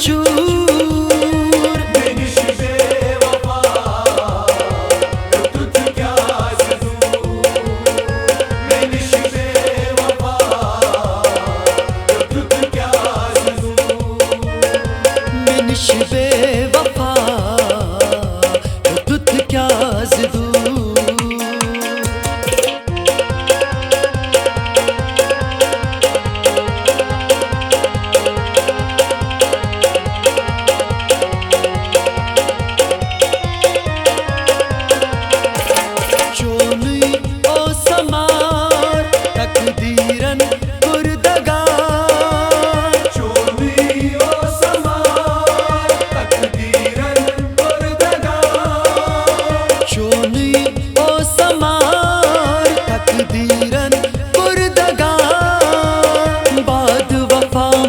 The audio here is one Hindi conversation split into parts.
चूर मेनिश बेवफा तुझ क्या दूर मेनिश बेवफा तुझ क्या दूर मेनिश बेवफा तुझ क्या दूर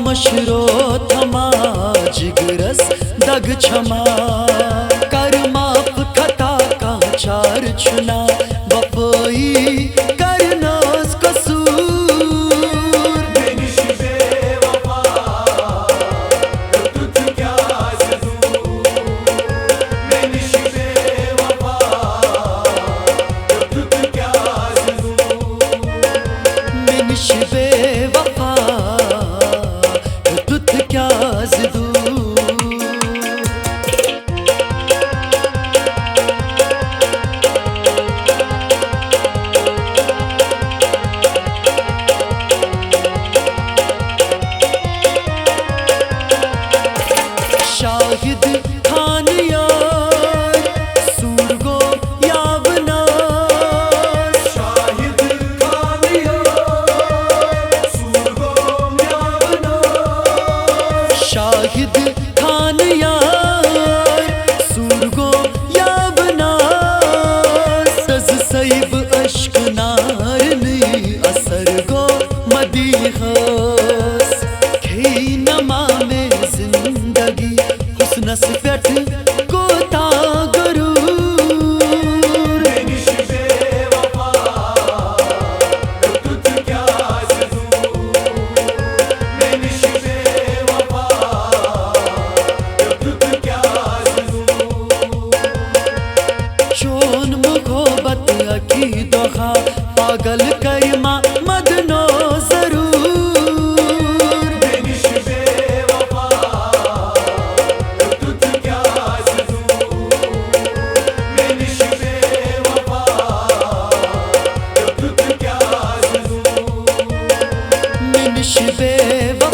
मशरो थमा जिगरस दग क्षमा कर माफ खता का चार चुना बपोई करनोस कसूर मेनिश बेवफा तुझ क्या दूर मेनिश बेवफा तुझ क्या दूर मेनिश बेवफा तुझ क्या दूर शाहिद खान यार सूरगो यावना शाहिद खान यार सूरगो यावना शाहिद खान यार सूरगो यावना सज सैब अश्क नारनी असर गो मदीहस खे नमा में जिंदगी हुस्नस पेट कोता गरूर मेनिश बेवफा तुझ क्या दूर मेनिश बेवफा तुझ क्या दूर चोन मुखोबत अकी दोहा पागल करमा मदनो जरूर मेनिश बेवफा तुझ क्या दूर मेनिश बेवफा तुझ क्या दूर मेनिश बेवफा